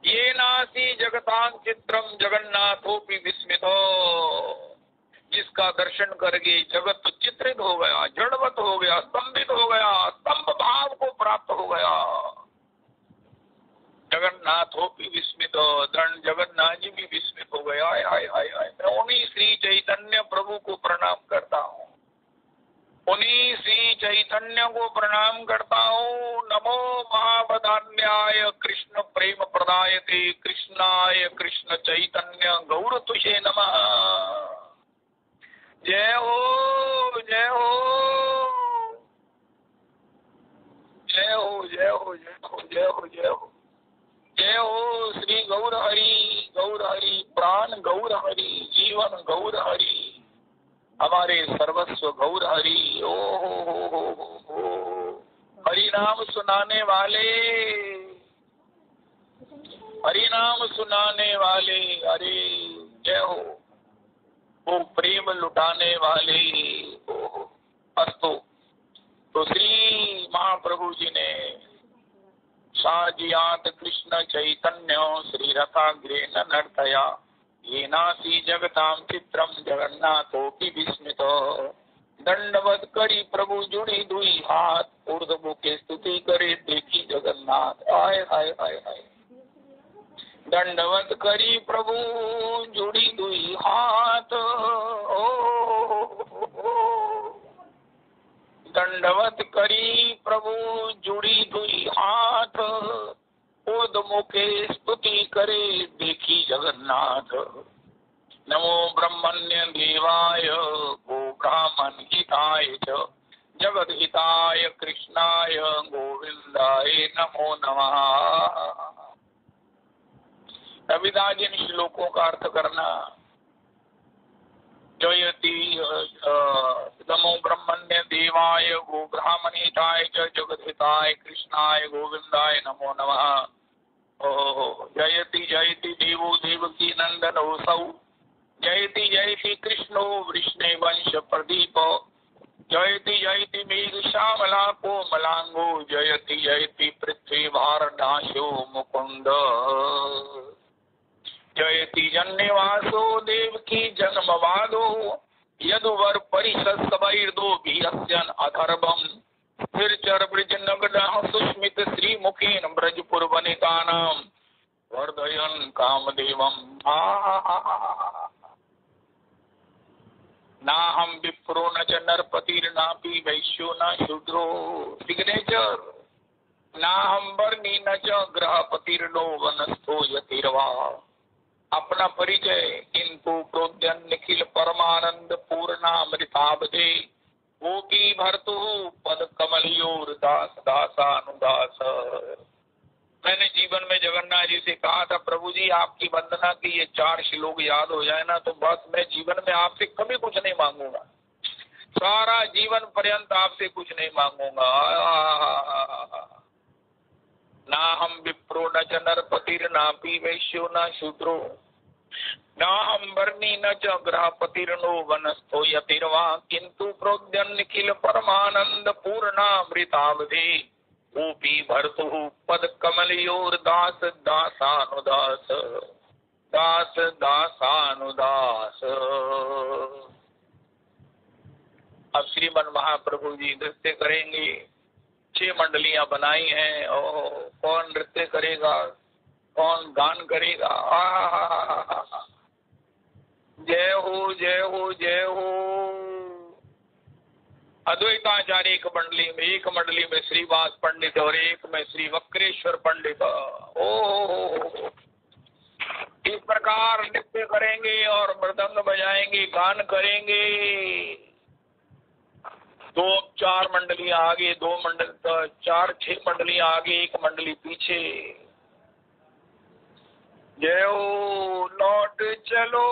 A: ये नासी जगतां चित्रम जगन्नाथोपि विस्मितो। जिसका दर्शन करके जगत चित्रित हो गया, जड़वत हो गया, स्तंभित हो गया, स्तंभ भाव को प्राप्त हो गया। जगन्नाथोपि विस्मितो, दंड जगन्नाथ जी भी विस्मित हो गया। आय आय आय आय, मैं उन्हीं श्री चैतन्य प्रभु को प्रणाम करता हूँ, उन्हीं श्री चैतन्य को प्रणाम करता हूँ। नमो महावदान्याय कृष्ण प्रेम प्रदायते कृष्णाय कृष्ण चैतन्य गौर तुषे नमः। जय हो जय हो जय हो जय हो जय हो जय हो जय हो जय हो श्री गौर हरि, गौर हरि, प्राण गौर हरि, जीवन गौर हरि, हमारे सर्वस्व गौर हरि। ओ हरि नाम सुनाने वाले, हरि नाम सुनाने वाले, अरे जय हो। वो प्रेम लुटाने वाले, अस्तु। तो श्री महाप्रभु जी ने साजियात कृष्ण चैतन्य श्री रथाग्रे नर्तया ये नासी जगतां चित्रम जगन्नाथोपि विस्मितो। दंडवत करी प्रभु जुड़ी दुई हाथ, ऊर्ध्व मुखे स्तुति करे देखी जगन्नाथ। आय हाय हाय हाय, दंडवत करी प्रभु जुड़ी दुई हाथ, दंडवत करी प्रभु जुड़ी दुई हाथ, ऊर्ध्व मुखे स्तुति करे देखी जगन्नाथ। नमो ब्रह्मण्य देवाय गो ब्राह्मण हिताय च जगद हिताय कृष्णाय गोविंदाय नमो नमः। रविदास जी इन श्लोकों का अर्थ करना। जयति नमो ब्रह्मण्य देवाय गो ब्राह्मण हिताय च जगद हिताय कृष्णाय गोविंदाय नमो नमः। जयति जयति देवो देवकी नंदनोऽसौ, जयति जयति कृष्णो वृष्णे वंश प्रदीप, जयति जयति मेघ श्यामला कोमलांगो, जयति जयति पृथ्वी भारनाशो मुकुंद, जयति जन्यवासो देवकी जन्मवादो, यदुवर परिषद सबैर्दो बिहस्यन अथर्वम, स्थिरचर ब्रज नगरः सुस्मित श्रीमुखेन ब्रजपुर वनितानां वर्धयन् कामदेवम्। नाहं विप्रो न च नरपतिर्नापि वैश्यो न शूद्रो, सिग्नेचर। नाहं वर्णी न च ग्रहपतिर्नो वनस्थो यतिर्वा। अपना परिचय, किंतु प्रोद्यन निखिल परमानंद पूर्णामृताब्धे गोपी भर्तु पद कमलियोर दास दासानुदास। मैंने जीवन में जगन्नाथ जी से कहा था, प्रभु जी आपकी वंदना की ये 4 श्लोक याद हो जाए ना तो बस मैं जीवन में आपसे कभी कुछ नहीं मांगूंगा, सारा जीवन पर्यंत आपसे कुछ नहीं मांगूंगा। ना हम विप्रो न च नरपतिर्नापि वैश्यो न शूद्रो, न हम वर्णी न च ग्रहपतिर्नो वनस्थो यतिर्वा, किंतु प्रोद्यन निखिल परमानंद पूर्णामृतावधि गोपी भर्तु पद कमलयोर दास दासानुदास, दास दासानुदास। अब श्रीमन महाप्रभु जी नृत्य करेंगे। 6 मंडलियां बनाई हैं और कौन नृत्य करेगा, कौन गान करेगा। जय हो जय हो जय हो। अद्वैताचार्य एक मंडली में श्रीवास पंडित और एक में श्री वक्रेश्वर पंडित। ओ इस प्रकार नृत्य करेंगे और मृदंग बजाएंगे, गान करेंगे। 4 मंडलियां आगे, 2 मंडल 4-6 मंडलियां आगे, 1 मंडली पीछे। जय हो लौट चलो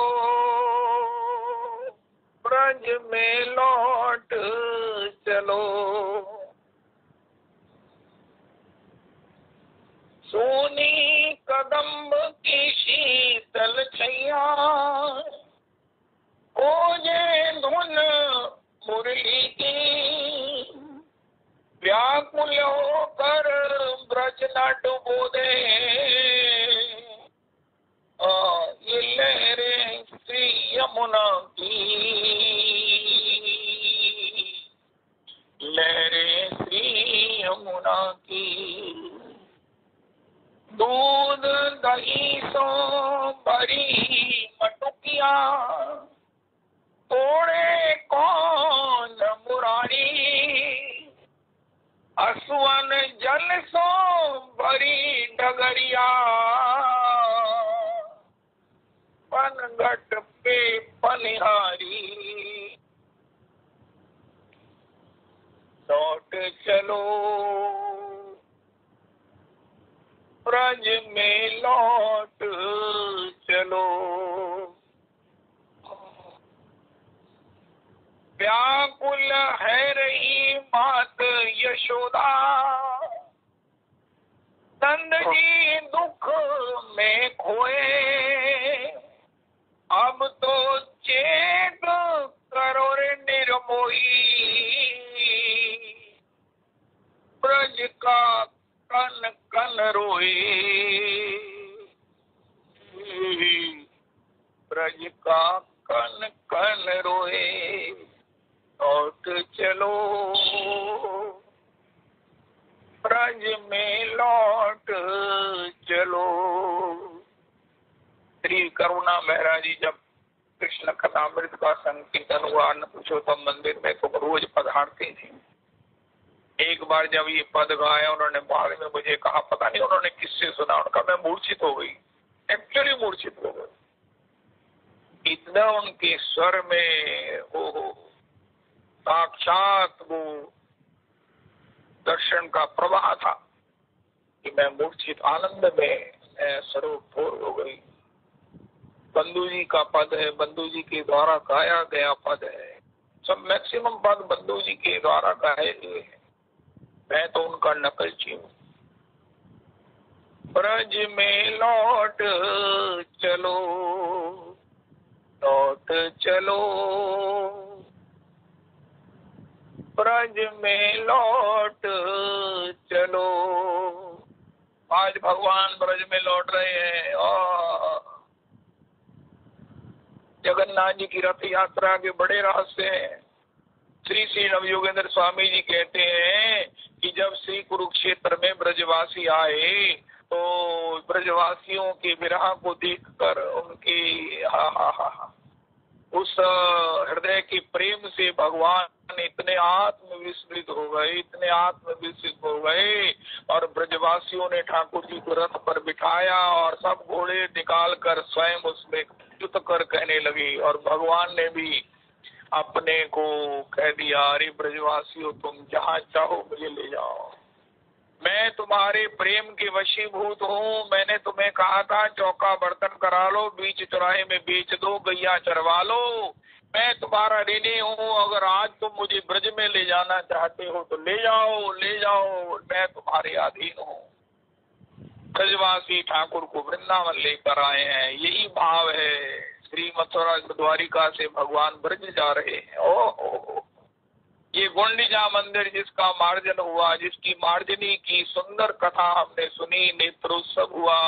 A: ब्रज में लौट चलो, सोनी कदम्ब की शीतल छैया, ओजे धुन मुरली की, व्याकुल होकर ब्रज न डुबो दे, ये लहरें श्री यमुना की, लहरें श्री यमुना की। दूध दही सो भरी मटुकिया, तोड़े कौन मुरारी, असवन जल सो भरी डगरिया, पनघट पे पनिहारी। लौट चलो ब्रज में लौट चलो, व्याकुल है रही मात यशोदा, नंद जी दुख में खोए, अब तो चेत करो रे निर्मोही, ब्रज का कन कन रोए, ब्रज का कन कन रोए। लौट चलो ब्रज में लौट चलो। श्री करुणा महाराज जी जब कृष्ण कथामृत का संकीर्तन हुआ न पुरुषोत्तम मंदिर में तो रोज पधारते थे। एक बार जब ये पद गाया उन्होंने बाद में मुझे कहा, पता नहीं उन्होंने किससे सुना, उनका मैं मूर्छित हो गई, एक्चुअली मूर्छित हो गई। इतना उनके स्वर में वो साक्षात वो दर्शन का प्रवाह था कि मैं मूर्छित आनंद में सरोवर हो गई। बंधु जी का पद है, बंधु जी के द्वारा गाया गया पद है, सब मैक्सिमम पद बंधु जी के द्वारा गाए हुए हैं, मैं तो उनका नकलची हूँ। ब्रज में लौट चलो, लौट चलो ब्रज में लौट चलो। आज भगवान ब्रज में लौट रहे हैं और जगन्नाथ जी की रथ यात्रा के बड़े रहस्य हैं। श्री श्री नवयोगेंद्र स्वामी जी कहते हैं कि जब श्री कुरुक्षेत्र में ब्रजवासी आए तो ब्रजवासियों के विरह को देखकर उनके उस हृदय के प्रेम से भगवान इतने आत्मविस्मृत हो गए, इतने आत्मविस्मृत हो गए और ब्रजवासियों ने ठाकुर जी को रथ पर बिठाया और सब घोड़े निकाल कर स्वयं उसमें युद्ध कर कहने लगे और भगवान ने भी अपने को कह दिया, अरे ब्रजवासियों तुम जहाँ चाहो मुझे ले जाओ, मैं तुम्हारे प्रेम के वशीभूत हूँ। मैंने तुम्हें कहा था चौका बर्तन करा लो, बीच चौराहे में बेच दो, गैया चरवा लो, मैं तुम्हारा ऋणी हूँ। अगर आज तुम मुझे ब्रज में ले जाना चाहते हो तो ले जाओ, ले जाओ, मैं तुम्हारे अधीन हूँ। ब्रजवासी ठाकुर को वृंदावन लेकर आए हैं, यही भाव है। श्री मथुरा द्वारिका से भगवान ब्रज जा रहे हैं। ओह, ये गुंडीचा मंदिर जिसका मार्जन हुआ, जिसकी मार्जनी की सुंदर कथा हमने सुनी, नेत्रोत्सव हुआ।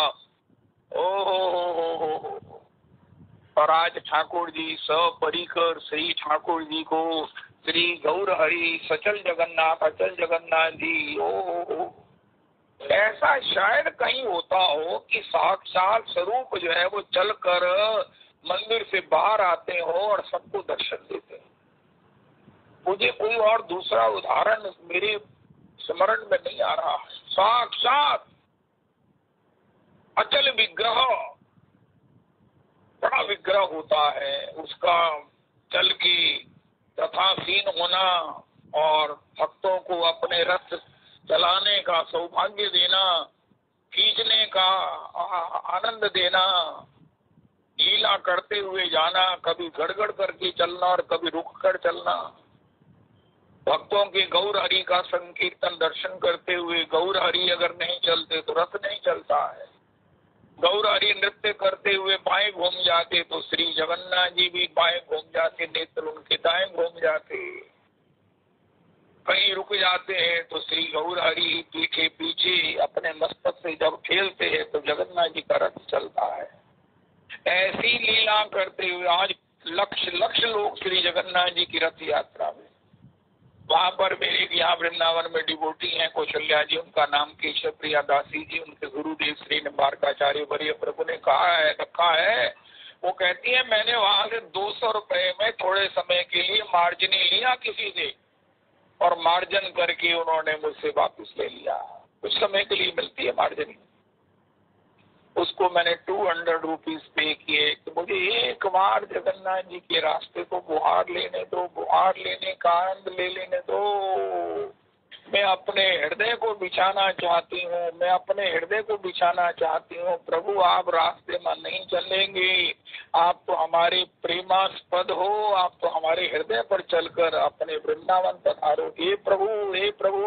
A: ओहो, और आज ठाकुर जी सपरिकर श्री ठाकुर जी को श्री गौर हरि सचल जगन्नाथ अचल जगन्नाथ जी। ओहो, ऐसा शायद कहीं होता हो कि साक्षात स्वरूप जो है वो चलकर मंदिर से बाहर आते हो और सबको दर्शन देते हैं। मुझे कोई और दूसरा उदाहरण मेरे स्मरण में नहीं आ रहा। साक्षात अचल विग्रह, बड़ा विग्रह होता है, उसका चल की तथासीन होना, और भक्तों को अपने रथ चलाने का सौभाग्य देना, खींचने का आनंद देना, लीला करते हुए जाना, कभी गड़गड़ करके चलना और कभी रुक कर चलना, भक्तों के गौर हरि का संकीर्तन दर्शन करते हुए, गौर हरि अगर नहीं चलते तो रथ नहीं चलता है, गौर हरि नृत्य करते हुए बाएं घूम जाते तो श्री जगन्नाथ जी भी बाएं घूम जाते, नेत्र उनके दाएं घूम जाते, कहीं रुक जाते हैं तो श्री गौर हरि पीछे पीछे अपने मस्तक से जब खेलते हैं तो जगन्नाथ जी का रथ चलता है। ऐसी लीला करते हुए आज लक्ष लक्ष लोग श्री जगन्नाथ जी की रथ यात्रा में, वहां पर मेरे यहाँ वृंदावन में डिवोटी हैं कौशल्या जी, उनका नाम केशव प्रिया दासी जी, उनके गुरुदेव श्री निम्बारकाचार्य वर्य प्रभु ने कहा है, रखा है। वो कहती है मैंने वहां से 200 रुपए में थोड़े समय के लिए मार्जिनी लिया किसी से, और मार्जन करके उन्होंने मुझसे वापस ले लिया। कुछ समय के लिए मिलती है मार्जिनी, उसको मैंने 200 रुपीज पे किए कि मुझे एक बार जगन्नाथ जी के रास्ते को बुहार लेने दो, बुहार लेने का आनंद ले लेने दो। मैं अपने हृदय को बिछाना चाहती हूँ, मैं अपने हृदय को बिछाना चाहती हूँ। प्रभु आप रास्ते में नहीं चलेंगे, आप तो हमारे प्रेमास्पद हो, आप तो हमारे हृदय पर चलकर अपने वृंदावन पधारो। हे प्रभु, हे प्रभु।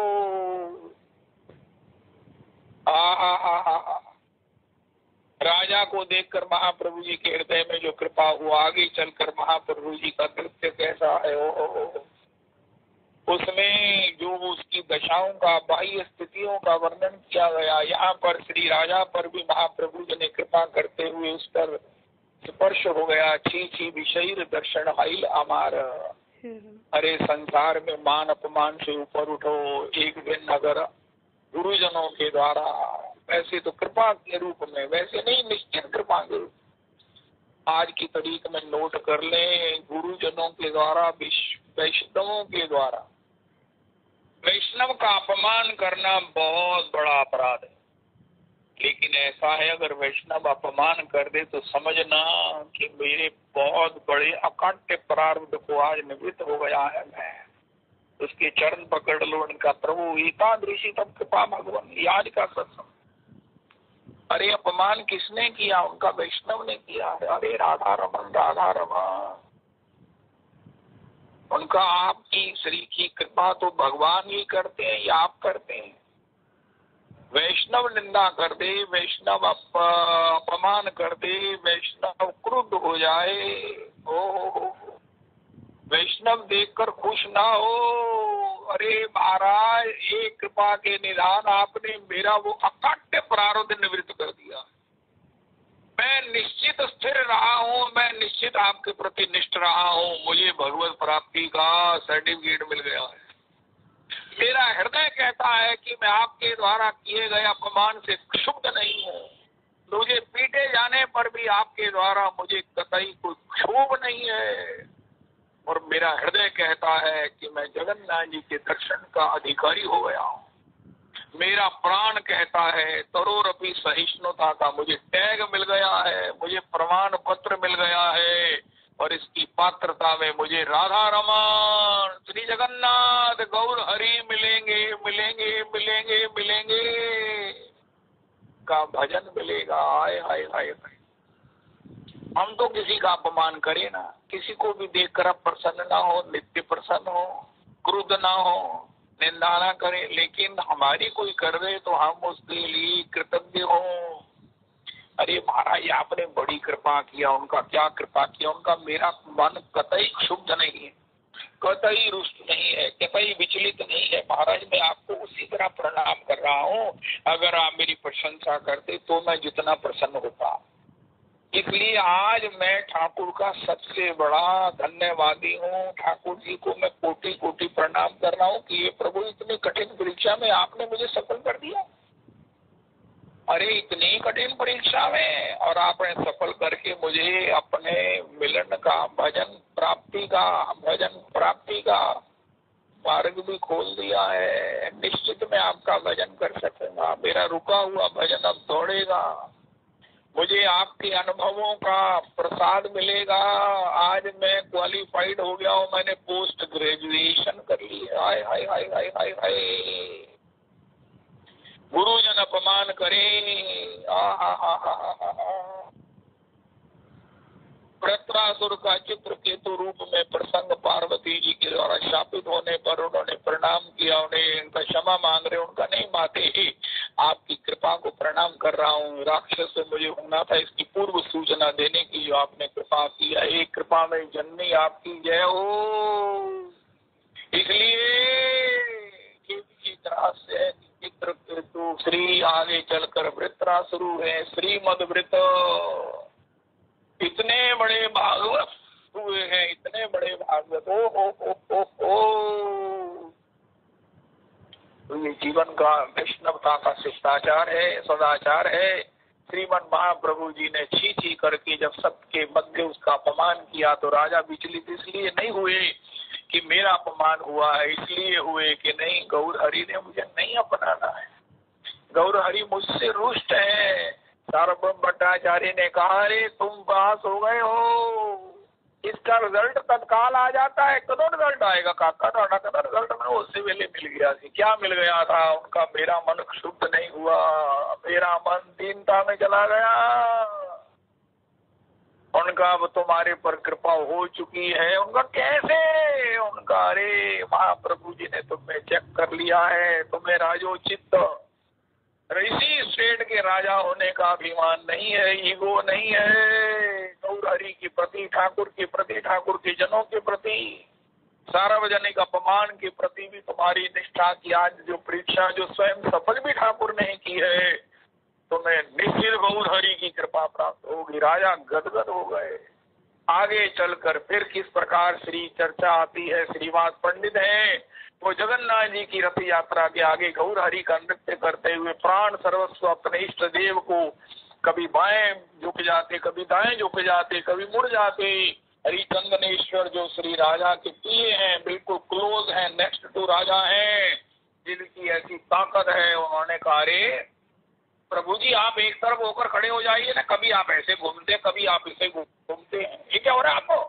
A: राजा को देखकर महाप्रभु जी के हृदय में जो कृपा हुआ, आगे चलकर महाप्रभु जी का नृत्य कैसा है, उसमें जो उसकी दशाओं का, बाह्य स्थितियों का वर्णन किया गया। यहाँ पर श्री राजा पर भी महाप्रभु जी ने कृपा करते हुए उस पर स्पर्श हो गया। छी छी विषय दर्शन हाइल अमार, अरे संसार में मान अपमान से ऊपर उठो एक दिन अगर गुरुजनों के द्वारा, वैसे तो कृपा के रूप में, वैसे नहीं निश्चित कृपा के रूप। आज की तारीख में नोट कर लें, गुरुजनों के द्वारा, वैष्णवों के द्वारा वैष्णव का अपमान करना बहुत बड़ा अपराध है। लेकिन ऐसा है, अगर वैष्णव अपमान कर दे तो समझना कि मेरे बहुत बड़े अकाट्य प्रारब्ध को आज निवृत्त हो गया है। मैं उसके चरण पकड़ लो, उनका प्रभु एकादशी तब कृपा भगवान। आज का सत्संग, अरे अपमान किसने किया? उनका वैष्णव ने किया है। अरे राधा रमन, राधा रमन, उनका आपकी श्री की कृपा तो भगवान ही करते हैं या आप करते हैं? वैष्णव निंदा कर दे, वैष्णव अपमान कर दे, वैष्णव क्रुद्ध हो जाए, ओ वैष्णव देखकर खुश ना हो, अरे महाराज एक कृपा के निधान आपने मेरा वो अकाट्य प्रारब्ध निवृत्त कर दिया। मैं निश्चित स्थिर रहा हूँ, मैं निश्चित आपके प्रति निष्ठ रहा हूँ, मुझे भगवत प्राप्ति का सर्टिफिकेट मिल गया है। मेरा हृदय कहता है कि मैं आपके द्वारा किए गए अपमान से क्षुब्ध नहीं हूँ। मुझे पीटे जाने पर भी आपके द्वारा मुझे कतई कोई क्षोभ नहीं है। और मेरा हृदय कहता है कि मैं जगन्नाथ जी के दर्शन का अधिकारी हो गया हूँ। मेरा प्राण कहता है तरोरपि सहिष्णुता का मुझे टैग मिल गया है, मुझे प्रमाण पत्र मिल गया है, और इसकी पात्रता में मुझे राधा रमन, श्री जगन्नाथ, गौर हरि मिलेंगे, मिलेंगे, मिलेंगे, मिलेंगे का भजन मिलेगा। हाय हाय हाय हाय। हम तो किसी का अपमान करें ना, किसी को भी देखकर प्रसन्न ना हो, नित्य प्रसन्न हो, क्रुद्ध ना हो, निंदा ना करें, लेकिन हमारी कोई कर दे तो हम उसके लिए कृतज्ञ हो। अरे महाराज आपने बड़ी कृपा किया, उनका क्या कृपा किया, उनका मेरा मन कतई क्षुब्ध नहीं है, कतई रुष्ट नहीं है, कतई विचलित नहीं है। महाराज मैं आपको उसी तरह प्रणाम कर रहा हूँ, अगर आप मेरी प्रशंसा करते तो मैं जितना प्रसन्न होता। इसलिए आज मैं ठाकुर का सबसे बड़ा धन्यवादी हूँ। ठाकुर जी को मैं कोटि कोटि प्रणाम कर रहा हूँ कि ये प्रभु इतनी कठिन परीक्षा में आपने मुझे सफल कर दिया। अरे इतनी कठिन परीक्षा में और आपने सफल करके मुझे अपने मिलन का, भजन प्राप्ति का मार्ग भी खोल दिया है। निश्चित मैं आपका भजन कर सकूंगा, मेरा रुका हुआ भजन अब दौड़ेगा, मुझे आपके अनुभवों का प्रसाद मिलेगा। आज मैं क्वालिफाइड हो गया हूँ, मैंने पोस्ट ग्रेजुएशन कर ली हाय हाय हाय हाय हाय हाय, गुरुजन अपमान करे। वृत्रासुर का चित्र केतु रूप में प्रसंग पार्वती जी के द्वारा शापित होने पर उन्होंने प्रणाम किया, उन्हें उनका क्षमा मांग रहे, उनका नहीं माते आपकी कृपा को प्रणाम कर रहा हूँ, राक्षस से मुझे होना था इसकी पूर्व सूचना देने की जो आपने कृपा किया, एक कृपा में जननी आपकी जय हो। इसलिए की तरह से चित्र केतु श्री आगे चलकर वृत्रासुरु है, श्रीमद वृत इतने बड़े भागवत हुए हैं, इतने बड़े भागवत ओ तो ये जीवन का वैष्णवता का शिष्टाचार है, सदाचार है। श्रीमन महाप्रभु जी ने छी छी करके जब सबके मध्य उसका अपमान किया तो राजा विचलित इसलिए नहीं हुए कि मेरा अपमान हुआ है, इसलिए हुए कि नहीं गौर हरि ने मुझे नहीं अपनाना है, गौर हरि मुझसे रुष्ट है। सार्वभौम भट्टाचार्य ने कहा अरे तुम पास हो गए हो, इसका रिजल्ट तत्काल आ जाता है, कदों रिजल्ट आएगा काका, कदों रिजल्ट में उससे पहले मिल गया थी। क्या मिल गया था उनका, मेरा मन शुद्ध नहीं हुआ, मेरा मन दीनता में चला गया, उनका अब तुम्हारे पर कृपा हो चुकी है। उनका कैसे, उनका अरे महाप्रभु जी ने तुम्हें चेक कर लिया है, तुम्हें राजोचित ऋषि श्रेष्ठ के राजा होने का अभिमान नहीं है, ईगो नहीं है, गौर हरि के प्रति, ठाकुर के प्रति, ठाकुर के जनों के प्रति, सार्वजनिक अपमान के प्रति भी तुम्हारी निष्ठा की आज जो परीक्षा जो स्वयं सफल भी ठाकुर ने की है, तुम्हें निश्चित गौर हरि की कृपा प्राप्त होगी। राजा गदगद हो गए। आगे चलकर फिर किस प्रकार श्री चर्चा आती है, श्रीवास पंडित है वो जगन्नाथ जी की रथ यात्रा के आगे गौर हरि का नृत्य करते हुए प्राण सर्वस्व अपने इष्ट देव को कभी बाएं झुक जाते, कभी दाएं झुक जाते, कभी मुड़ जाते। हरिचंदनेश्वर जो श्री राजा के पिए हैं, बिल्कुल क्लोज हैं, नेक्स्ट टू राजा हैं, जिनकी ऐसी ताकत है, उन्होंने कहा अरे प्रभु जी आप एक तरफ होकर खड़े हो जाइए ना, कभी आप ऐसे घूमते, कभी आप इसे घूमते हैं, ये क्या हो रहा है आपको,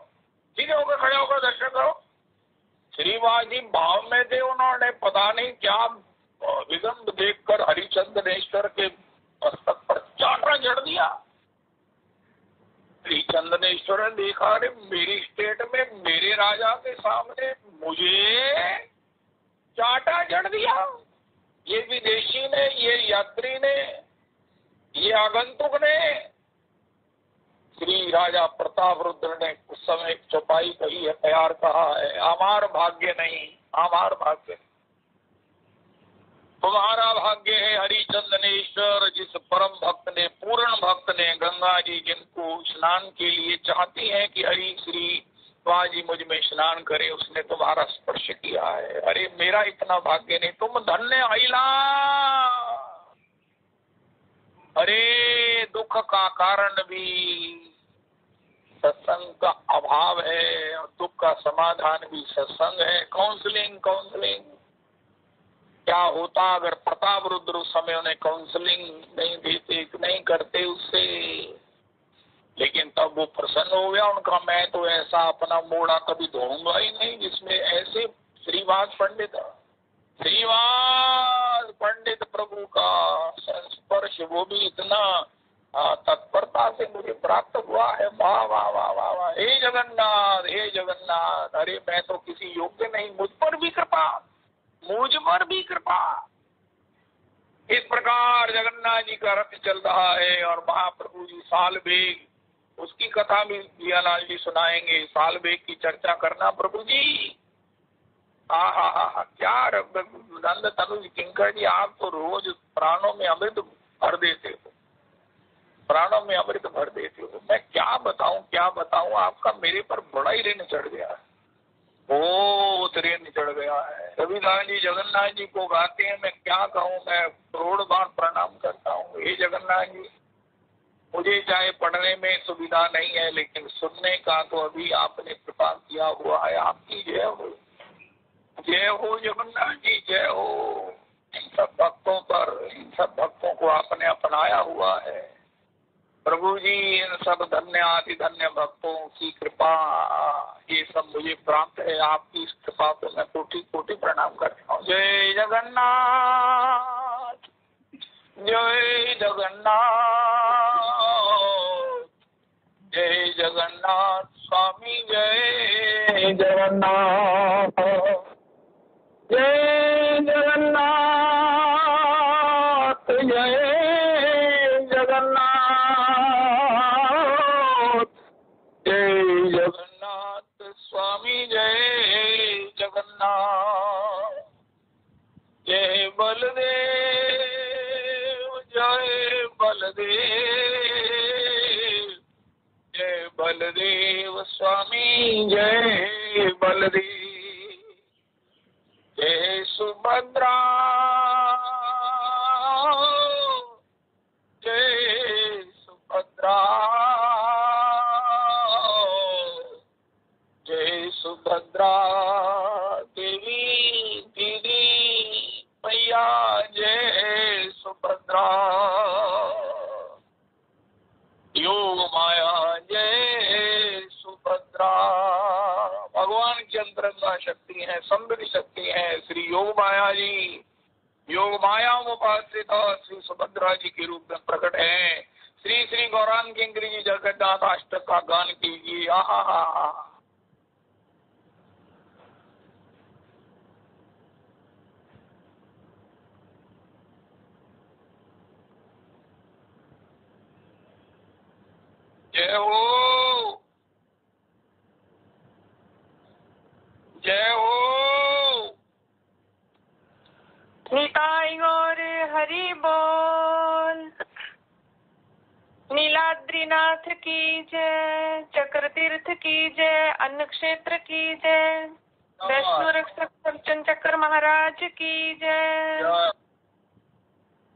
A: ठीक है होकर खड़े होकर दर्शन करो। श्रीवास जी भाव में थे, उन्होंने पता नहीं क्या विलंब देखकर हरिचंदनेश्वर के मस्तक पर चाटा जड़ दिया। हरिचंदनेश्वर ने देखा अरे मेरी स्टेट में मेरे राजा के सामने मुझे चाटा जड़ दिया, ये विदेशी ने, ये यात्री ने, ये आगंतुक ने। श्री राजा प्रताप रुद्र ने उस समय चौपाई कही है, प्यार कहा है, हमार भाग्य नहीं, हमार भाग्य नहीं, तुम्हारा भाग्य है हरिचंदनेश्वर, जिस परम भक्त ने, पूर्ण भक्त ने, गंगा जी जिनको स्नान के लिए चाहती हैं कि हरि श्री जी मुझ में स्नान करे, उसने तुम्हारा स्पर्श किया है। अरे मेरा इतना भाग्य नहीं, तुम धन्य आइला। अरे दुख का कारण भी सत्संग का अभाव है और दुख का समाधान भी सत्संग है। काउंसलिंग काउंसलिंग क्या होता अगर प्रताप रुद्र उस समय उन्हें काउंसलिंग नहीं देते, नहीं करते उससे, लेकिन तब वो प्रसन्न हो गया उनका, मैं तो ऐसा अपना मोड़ा कभी धोऊंगा ही नहीं जिसमें ऐसे श्रीवास पंडित, श्रीवास पंडित प्रभु का संस्पर्श वो भी इतना तत्परता से मुझे प्राप्त हुआ है। वाह वाह वाह वाह वाह, हे जगन्नाथ, हे जगन्नाथ, अरे मैं तो किसी योग्य नहीं, मुझ पर भी कृपा, मुझ पर भी कृपा। इस प्रकार जगन्नाथ जी का रथ चल रहा है और महाप्रभु जी साल बेग, उसकी कथा भी जियालाल जी सुनाएंगे। साल बेग की चर्चा करना प्रभु जी, हा क्या नंद तनुज किंकर जी, आप तो रोज प्राणों में अमृत भर देते हो, प्राणों में अमृत भर देते हो। मैं क्या बताऊं, आपका मेरे पर बड़ा ही ऋण चढ़ गया है, बहुत ऋण चढ़ गया है। रविदास जी जगन्नाथ जी को गाते हैं, मैं क्या कहूँ, मैं करोड़ बार प्रणाम करता हूँ। हे जगन्नाथ जी, मुझे चाहे पढ़ने में सुविधा नहीं है, लेकिन सुनने का तो अभी आपने कृपा किया हुआ है, आपकी जय हो, जय हो जगन्नाथ जी, जय हो। इन सब भक्तों पर, इन सब भक्तों को आपने अपनाया हुआ है। प्रभु जी इन सब धन्य आदि धन्य भक्तों की कृपा ये सब मुझे प्राप्त है। आपकी इस कृपा को मैं कोटि कोटि प्रणाम करता हूँ। जय जगन्नाथ, जय जगन्नाथ, जय जगन्नाथ स्वामी, जय जगन्नाथ, जय जगन्नाथ, जय जगन्नाथ, जय जगन्नाथ स्वामी, जय जगन्नाथ, जय बलदेव, जय बलदेव, जय बलदेव स्वामी, जय बलदेव, जय सुभद्रा, जय सुभद्रा, जय सुभद्रा देवी दीदी मैया, जय सुभद्रा, योग माया, जय सुभद्रा। भगवान की अंतरंगा शक्ति है, समृद्धि शक्ति है श्री योग माया जी। योग माया उपासिता श्री सुभद्रा जी के रूप में प्रकट है। श्री श्री गौरांग किंकरी जी जगन्नाथ अष्टक का गान कीजिए। आहा, जय हो, जय हो।
C: निताई गौर हरि बोल। नीलाद्रीनाथ की जय, चक्र तीर्थ की जय, अन्न क्षेत्र की जय, वैष्णो रक्षक सज्जन चक्र महाराज की जय,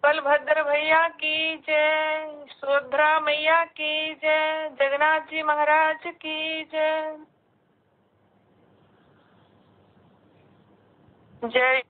C: बलभद्र भैया की जय, सुभद्रा मैया की जय, जगन्नाथ जी महाराज की जय। जय